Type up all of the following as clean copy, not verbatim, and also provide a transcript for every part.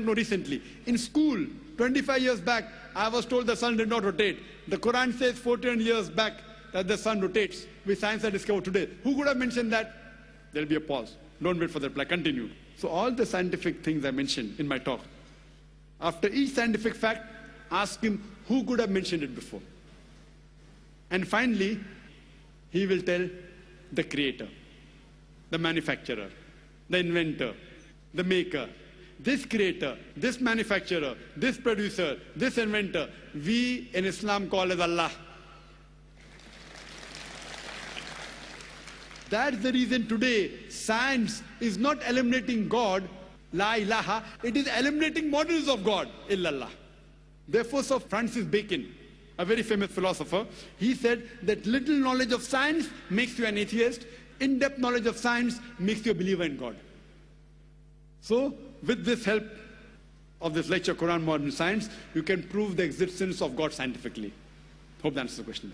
know recently. In school, 25 years back, I was told the sun did not rotate. The Quran says 14 years back that the sun rotates, which science has discovered today. Who could have mentioned that? There will be a pause. Don't wait for the reply. Continue. So all the scientific things I mentioned in my talk, after each scientific fact, ask him who could have mentioned it before. And finally, he will tell the creator, the manufacturer, the inventor, the maker, this creator, this manufacturer, this producer, this inventor, we in Islam call as Allah. That's the reason today science is not eliminating God, la ilaha, it is eliminating models of God, illallah. Therefore, Sir Francis Bacon, a very famous philosopher, he said that little knowledge of science makes you an atheist, in-depth knowledge of science makes you a believer in God. So, with this help of this lecture, Quran Modern Science, you can prove the existence of God scientifically. Hope that answers the question.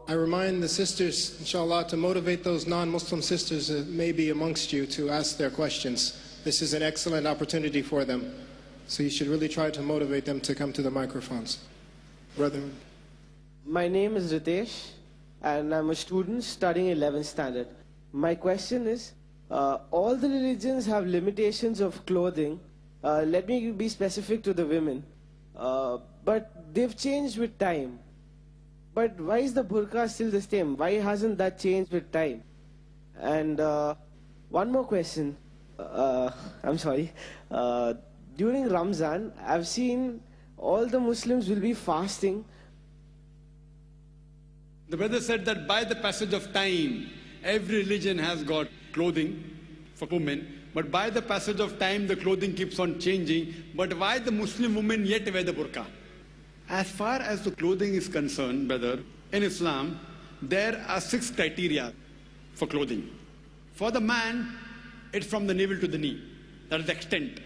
I remind the sisters, inshallah, to motivate those non-Muslim sisters that may be amongst you to ask their questions. This is an excellent opportunity for them. So you should really try to motivate them to come to the microphones. Brother. My name is Ritesh, and I'm a student studying 11th standard. My question is, all the religions have limitations of clothing. Let me be specific to the women. But they've changed with time. But why is the burqa still the same? Why hasn't that changed with time? And one more question. I'm sorry. During Ramzan, I've seen all the Muslims will be fasting. The brother said that by the passage of time, every religion has got clothing for women, but by the passage of time, the clothing keeps on changing. But why the Muslim women yet wear the burqa? As far as the clothing is concerned, brother, in Islam, there are 6 criteria for clothing. For the man, it's from the navel to the knee. That is the extent.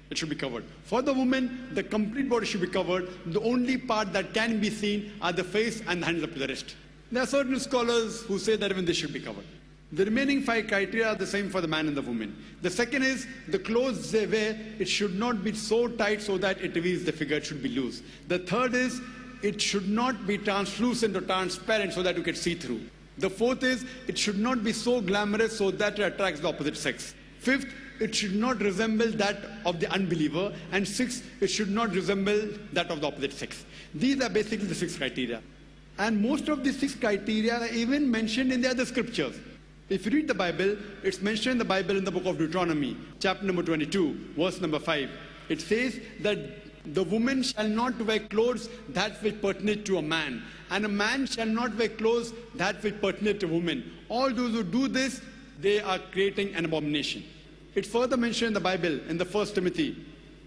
It should be covered. For the woman, the complete body should be covered. The only part that can be seen are the face and the hands up to the wrist. There are certain scholars who say that even this should be covered. The remaining 5 criteria are the same for the man and the woman. The second is the clothes they wear, it should not be so tight so that it reveals the figure, it should be loose. The third is it should not be translucent or transparent so that you can see through. The fourth is it should not be so glamorous so that it attracts the opposite sex. Fifth, it should not resemble that of the unbeliever. And sixth, it should not resemble that of the opposite sex. These are basically the 6 criteria. And most of these 6 criteria are even mentioned in the other scriptures. If you read the Bible, it's mentioned in the Bible in the book of Deuteronomy, chapter number 22, verse number 5. It says that the woman shall not wear clothes that will pertain to a man, and a man shall not wear clothes that will pertain to a woman. All those who do this, they are creating an abomination. It's further mentioned in the Bible in the 1 Timothy,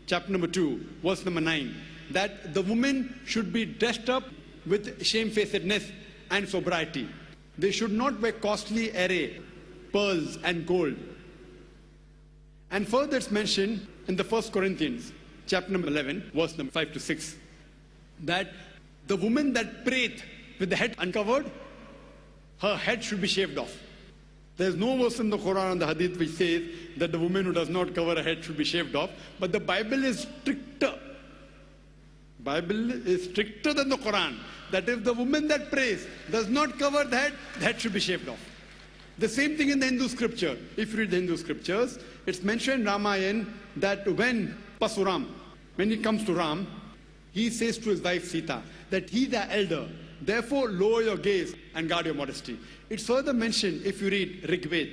chapter number 2, verse number 9, that the woman should be dressed up with shamefacedness and sobriety. They should not wear costly array, pearls and gold. And further it's mentioned in the 1 Corinthians, chapter number 11, verse number 5 to 6, that the woman that prayeth with the head uncovered, her head should be shaved off. There's no verse in the Quran and the Hadith which says that the woman who does not cover her head should be shaved off, but the Bible is stricter. Bible is stricter than the Quran, that if the woman that prays does not cover the head should be shaved off. The same thing in the Hindu scripture. If you read the Hindu scriptures, it's mentioned in Ramayana that when Pasuram, when he comes to Ram, he says to his wife Sita that he's the elder, therefore lower your gaze and guard your modesty. It's further mentioned if you read Rig Veda,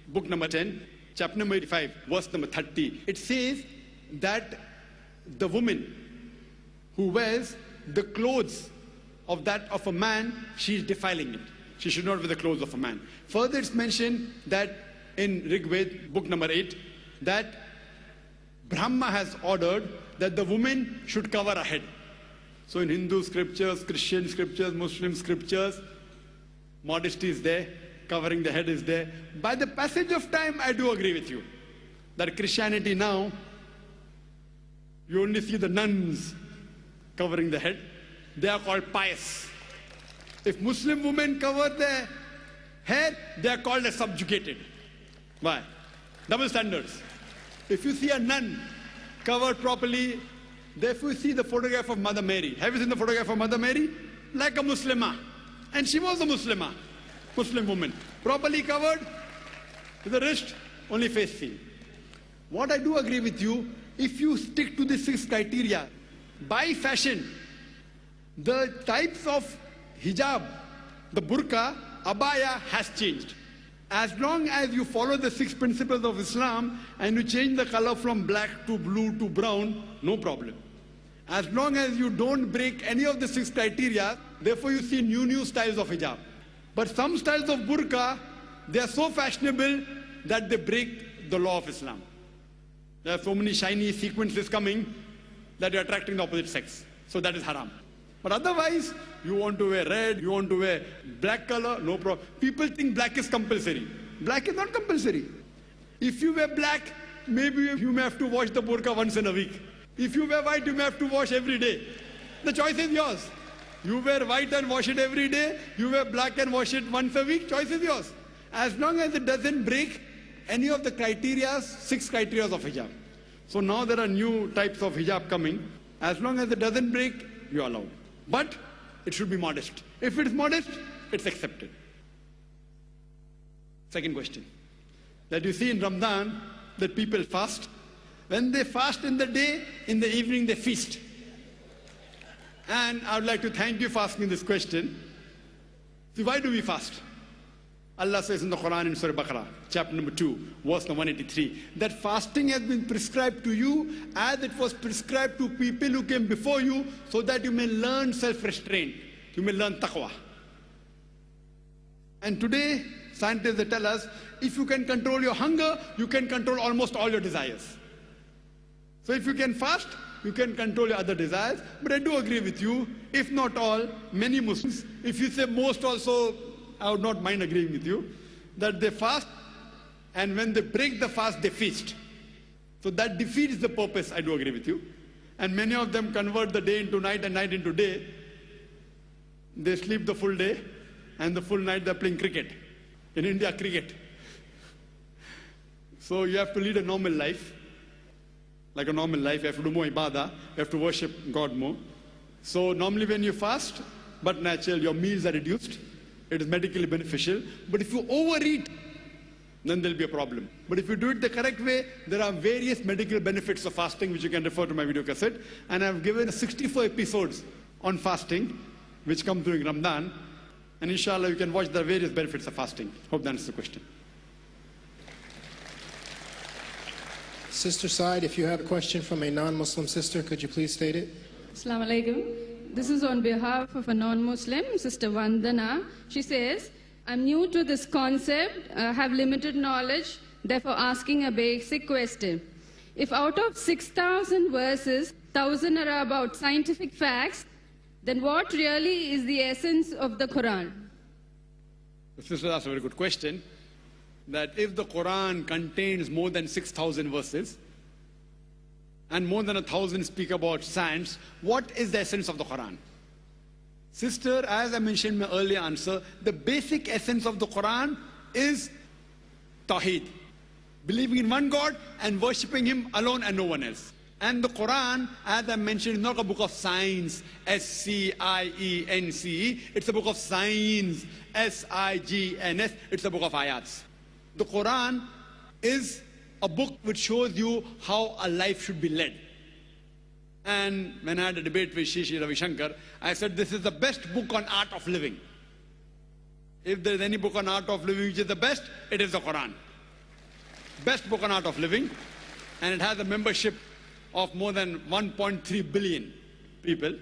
book number 10, chapter number 85, verse number 30. It says that the woman who wears the clothes of that of a man, she is defiling it. She should not wear the clothes of a man. Further, it's mentioned that in Rig Veda, book number 8, that Brahma has ordered that the woman should cover her head. So in Hindu scriptures, Christian scriptures, Muslim scriptures, modesty is there, covering the head is there. By the passage of time, I do agree with you that Christianity now, you only see the nuns covering the head. They are called pious. If Muslim women cover their head, they are called as subjugated. Why? Double standards. If you see a nun covered properly, therefore you see the photograph of Mother Mary. Have you seen the photograph of Mother Mary? Like a Muslimah. And she was a Muslimah, Muslim woman. Properly covered, to the wrist, only face seen. What I do agree with you, if you stick to the 6 criteria, by fashion, the types of hijab, the burqa, abaya has changed. As long as you follow the 6 principles of Islam and you change the color from black to blue to brown, no problem. As long as you don't break any of the 6 criteria, therefore you see new styles of hijab. But some styles of burqa, they are so fashionable that they break the law of Islam. There are so many shiny sequences coming that you're attracting the opposite sex. So that is haram. But otherwise, you want to wear red, you want to wear black color, no problem. People think black is compulsory. Black is not compulsory. If you wear black, maybe you may have to wash the burqa once in a week. If you wear white, you may have to wash every day. The choice is yours. You wear white and wash it every day. You wear black and wash it once a week. Choice is yours. As long as it doesn't break any of the criteria, 6 criteria of hijab. So now there are new types of hijab coming. As long as it doesn't break, you are allowed. But it should be modest. If it is modest, it's accepted. Second question. That you see in Ramadan that people fast. When they fast in the day, in the evening they feast. And I would like to thank you for asking this question. See, why do we fast? Allah says in the Quran in Surah Baqarah, chapter number 2, verse number 183, that fasting has been prescribed to you as it was prescribed to people who came before you, so that you may learn self-restraint, you may learn taqwa. And today, scientists they tell us, if you can control your hunger, you can control almost all your desires. So if you can fast, you can control your other desires. But I do agree with you, if not all, many Muslims, if you say most also, I would not mind agreeing with you, that they fast, and when they break the fast, they feast. So that defeats the purpose, I do agree with you. And many of them convert the day into night and night into day. They sleep the full day, and the full night they're playing cricket. In India, cricket. So you have to lead a normal life. Like a normal life, you have to do more ibadah, you have to worship God more. So normally when you fast, but natural, your meals are reduced. It is medically beneficial. But if you overeat, then there'll be a problem. But if you do it the correct way, there are various medical benefits of fasting, which you can refer to my video cassette. And I've given 64 episodes on fasting, which come during Ramadan. And inshallah, you can watch the various benefits of fasting. Hope that answers the question. Sister Side, if you have a question from a non-Muslim sister, could you please state it? Assalamu alaikum. This is on behalf of a non-Muslim, Sister Vandana. She says, I'm new to this concept, have limited knowledge, therefore asking a basic question. If out of 6,000 verses, 1,000 are about scientific facts, then what really is the essence of the Quran? The sister asked a very good question. That if the Quran contains more than 6,000 verses, and more than 1,000 speak about science, what is the essence of the Quran? Sister, as I mentioned in my earlier answer, the basic essence of the Quran is Tawheed. Believing in one God and worshipping Him alone and no one else. And the Quran, as I mentioned, is not a book of science, S-C-I-E-N-C-E. It's a book of signs, S-I-G-N-S. It's a book of ayats. The Quran is a book which shows you how a life should be led. And when I had a debate with Shri Ravi Shankar, I said this is the best book on art of living. If there is any book on art of living which is the best, it is the Quran. Best book on art of living. And it has a membership of more than 1.3 billion people.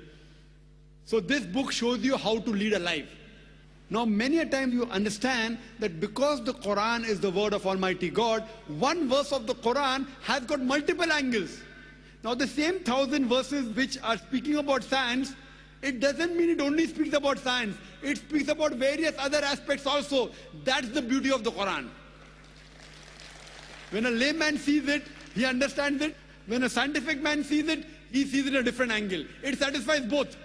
So this book shows you how to lead a life. Now, many a time you understand that because the Quran is the word of Almighty God, one verse of the Quran has got multiple angles. Now, the same 1,000 verses which are speaking about science, it doesn't mean it only speaks about science. It speaks about various other aspects also. That's the beauty of the Quran. When a layman sees it, he understands it. When a scientific man sees it, he sees it in a different angle. It satisfies both.